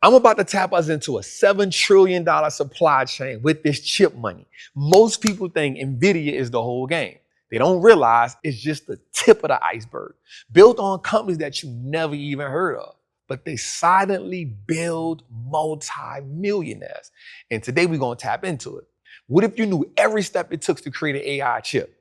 I'm about to tap us into a $7 trillion supply chain with this chip money. Most people think Nvidia is the whole game. They don't realize it's just the tip of the iceberg, built on companies that you never even heard of. But they silently build multi-millionaires. And today we're going to tap into it. What if you knew every step it took to create an AI chip?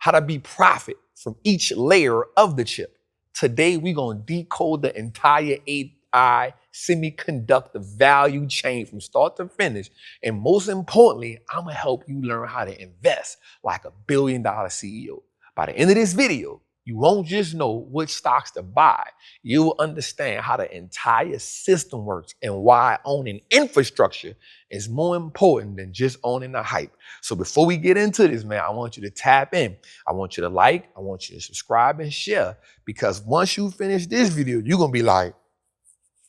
How to be profit from each layer of the chip? Today we're going to decode the entire AI semiconductor value chain from start to finish. And most importantly, I'm going to help you learn how to invest like a billion-dollar CEO. By the end of this video, you won't just know which stocks to buy. You will understand how the entire system works and why owning infrastructure is more important than just owning the hype. So before we get into this, man, I want you to tap in. I want you to like, I want you to subscribe and share, because once you finish this video, you're going to be like,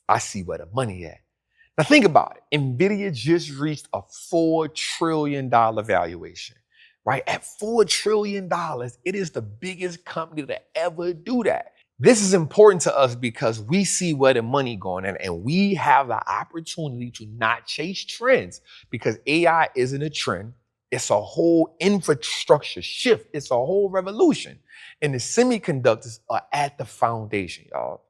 I see where the money at. Now think about it. Nvidia just reached a $4 trillion valuation, right? At $4 trillion, it is the biggest company to ever do that. This is important to us because we see where the money going and we have the opportunity to not chase trends, because AI isn't a trend. It's a whole infrastructure shift. It's a whole revolution. And the semiconductors are at the foundation, y'all.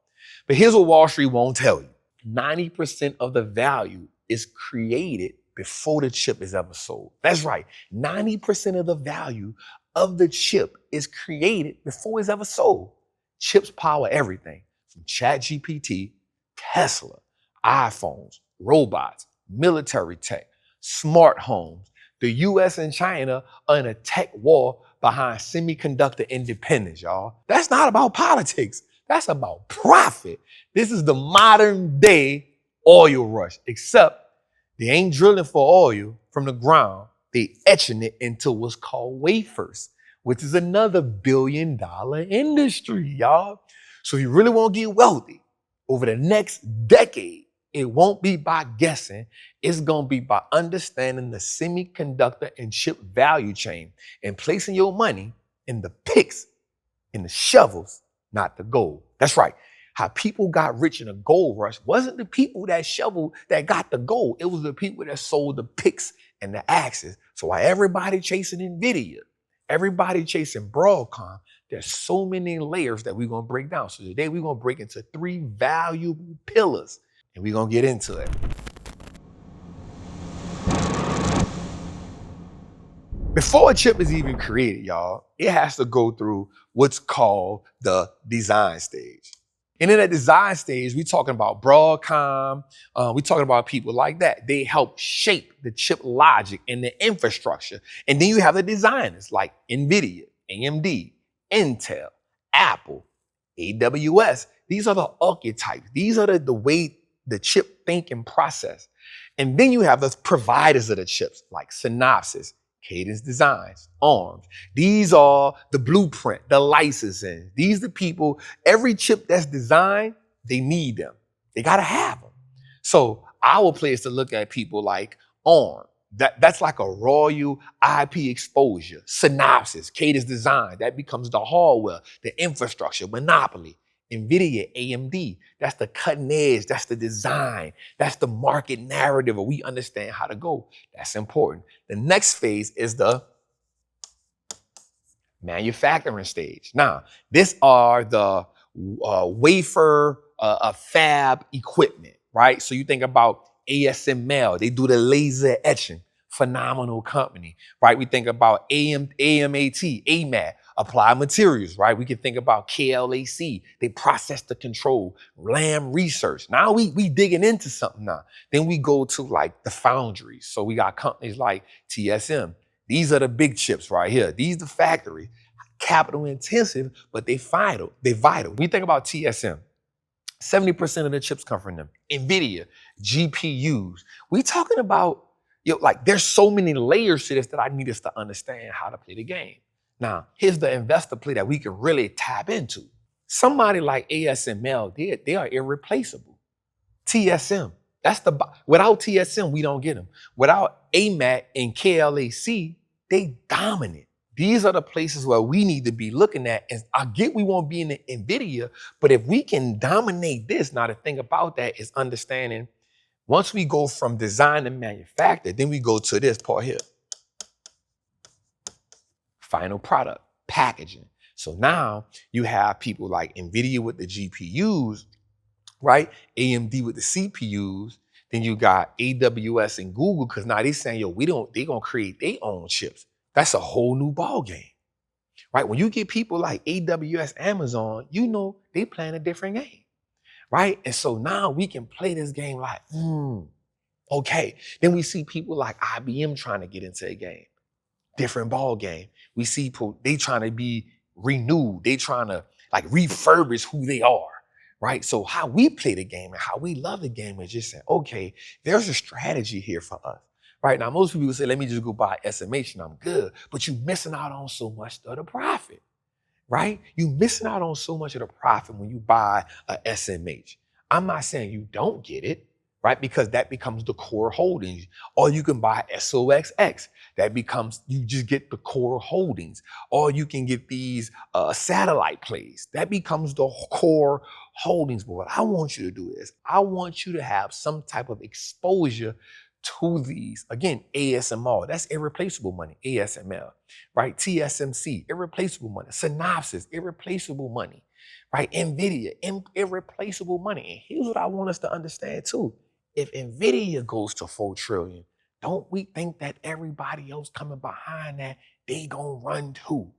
But here's what Wall Street won't tell you. 90% of the value is created before the chip is ever sold. That's right. 90% of the value of the chip is created before it's ever sold. Chips power everything from ChatGPT, Tesla, iPhones, robots, military tech, smart homes. The US and China are in a tech war behind semiconductor independence, y'all. That's not about politics. That's about profit. This is the modern day oil rush, except they ain't drilling for oil from the ground. They etching it into what's called wafers, which is another billion-dollar industry, y'all. So if you really want to get wealthy over the next decade, it won't be by guessing. It's going to be by understanding the semiconductor and chip value chain and placing your money in the picks, in the shovels, not the gold. That's right. How people got rich in a gold rush wasn't the people that shoveled that got the gold. It was the people that sold the picks and the axes. So while everybody chasing Nvidia, everybody chasing Broadcom, there's so many layers that we're going to break down. So today we're going to break into 3 valuable pillars, and we're going to get into it. Before a chip is even created, y'all, it has to go through what's called the design stage. And in that design stage, we're talking about Broadcom, we're talking about people like that. They help shape the chip logic and the infrastructure. And then you have the designers like Nvidia, AMD, Intel, Apple, AWS. These are the archetypes. These are the way the chip think and process. And then you have the providers of the chips like Synopsys, Cadence Designs, ARMS. These are the blueprint, the licensing. These are the people, every chip that's designed, they need them. They got to have them. So our place to look at people like ARM. That's like a royal IP exposure. Synopsys, Cadence Design, that becomes the hardware, the infrastructure, monopoly. Nvidia, AMD, that's the cutting edge, that's the design, that's the market narrative where we understand how to go. That's important. The next phase is the manufacturing stage. Now, these are the wafer fab equipment, right? So you think about ASML, they do the laser etching, phenomenal company, right? We think about AMAT, Applied Materials, right? We can think about KLAC, they process the control, Lam Research. Now we digging into something now. Then we go to like the foundries. So we got companies like TSM. These are the big chips right here. These the factory, capital intensive, but they vital. They vital. We think about TSM. 70% of the chips come from them. Nvidia, GPUs. We talking about, like there's so many layers to this that I need us to understand how to play the game. Now, here's the investor play that we can really tap into. Somebody like ASML, they are irreplaceable. TSM, without TSM, we don't get them. Without AMAT and KLAC, they dominant. These are the places where we need to be looking at. And I get we won't be in the Nvidia, but if we can dominate this, now the thing about that is understanding Once we go from design to manufacture, then we go to this part here. Final product, packaging. So now you have people like Nvidia with the GPUs, right? AMD with the CPUs. Then you got AWS and Google, because now they saying, yo, they gonna create their own chips. That's a whole new ball game, right? When you get people like AWS, Amazon, you know they playing a different game, right? And so now we can play this game like, okay. Then we see people like IBM trying to get into a game. Different ball game. We see people, they trying to be renewed. They trying to like refurbish who they are, right? So how we play the game and how we love the game is just saying, okay, there's a strategy here for us, right? Now, most people say, let me just go buy SMH and I'm good, but you're missing out on so much of the profit, right? You're missing out on so much of the profit when you buy a SMH. I'm not saying you don't get it, right? Because that becomes the core holdings. Or you can buy SOXX. That becomes, you just get the core holdings. Or you can get these satellite plays. That becomes the core holdings. But what I want you to do is, I want you to have some type of exposure to these. Again, ASMR, that's irreplaceable money, ASML, right? TSMC, irreplaceable money. Synopsys, irreplaceable money, right? Nvidia, irreplaceable money. And here's what I want us to understand too. If Nvidia goes to 4 trillion, don't we think that everybody else coming behind that, they gonna run too,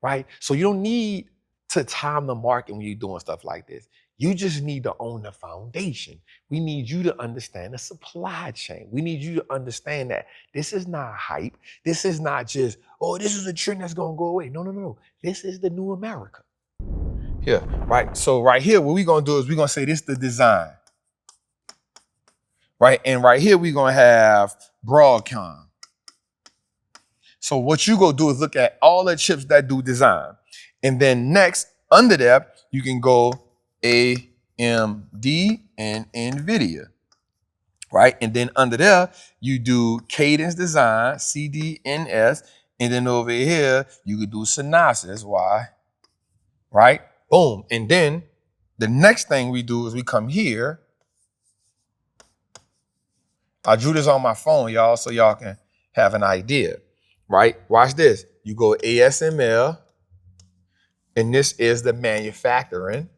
right? So you don't need to time the market when you're doing stuff like this. You just need to own the foundation. We need you to understand the supply chain. We need you to understand that this is not hype. This is not just, oh, this is a trend that's gonna go away. No, no, no, no. This is the new America. Here, right? So right here, what we're gonna do is we're gonna say this is the design. Right, and right here we're gonna have Broadcom. So what you go do is look at all the chips that do design. And then next, under there, you can go AMD and Nvidia. Right? And then under there, you do Cadence Design, CDNS, and then over here, you could do Synopsys. Why? Right? Boom. And then the next thing we do is we come here. I drew this on my phone, y'all, so y'all can have an idea, right? Watch this. You go ASML, and this is the manufacturing,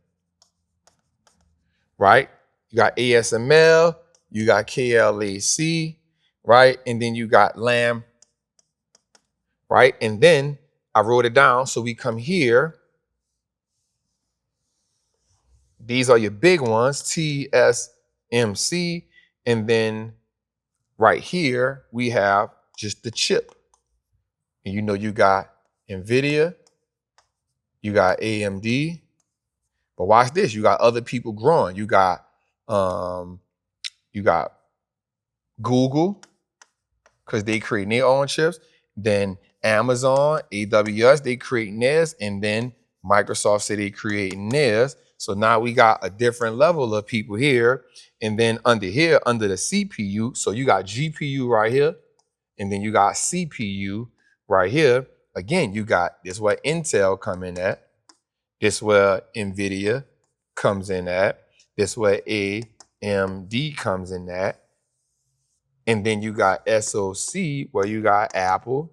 right? You got ASML, you got KLAC, right? And then you got LAM, right? And then I wrote it down, so we come here. These are your big ones, TSMC, and then right here, we have just the chip. And you know you got Nvidia, you got AMD, but watch this, you got other people growing. You got Google, because they create their own chips. Then Amazon, AWS, they create theirs, and then Microsoft said they creating theirs. So now we got a different level of people here. And then under here, under the CPU, so you got GPU right here, and then you got CPU right here. Again, you got this where Intel come in at, this where Nvidia comes in at, this where AMD comes in at, and then you got SoC where you got Apple,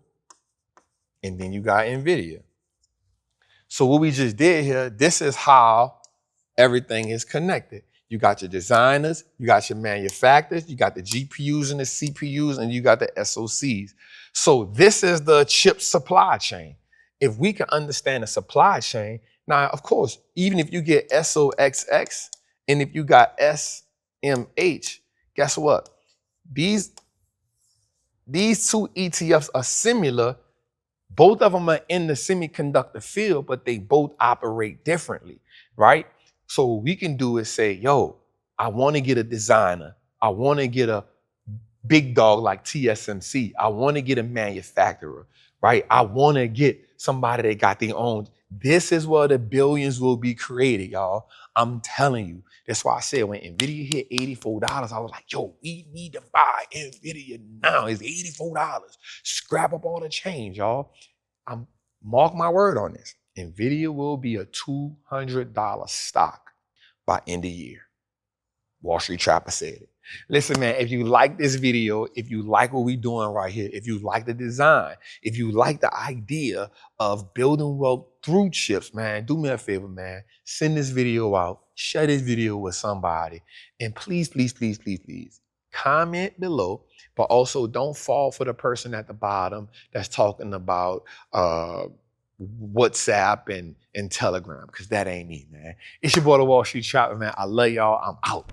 and then you got Nvidia. So what we just did here, this is how everything is connected. You got your designers, you got your manufacturers, you got the GPUs and the CPUs, and you got the SoCs. So this is the chip supply chain. If we can understand the supply chain, now, of course, even if you get SOXX and if you got SMH, guess what? These two ETFs are similar. Both of them are in the semiconductor field, but they both operate differently, right? So what we can do is say, yo, I want to get a designer. I want to get a big dog like TSMC. I want to get a manufacturer, right? I want to get somebody that got their own. This is where the billions will be created, y'all. I'm telling you. That's why I said when Nvidia hit $84, I was like, yo, we need to buy Nvidia now. It's $84. Scrap up all the change, y'all. Mark my word on this. Nvidia will be a $200 stock by end of year. Wall Street Trapper said it. Listen, man, if you like this video, if you like what we doing right here, if you like the design, if you like the idea of building wealth through chips, man, do me a favor, man. Send this video out, share this video with somebody, and please, please, please, please, please, comment below, but also don't fall for the person at the bottom that's talking about WhatsApp and Telegram, because that ain't me, man. It's your boy, the Wall Street Chopper, man. I love y'all. I'm out.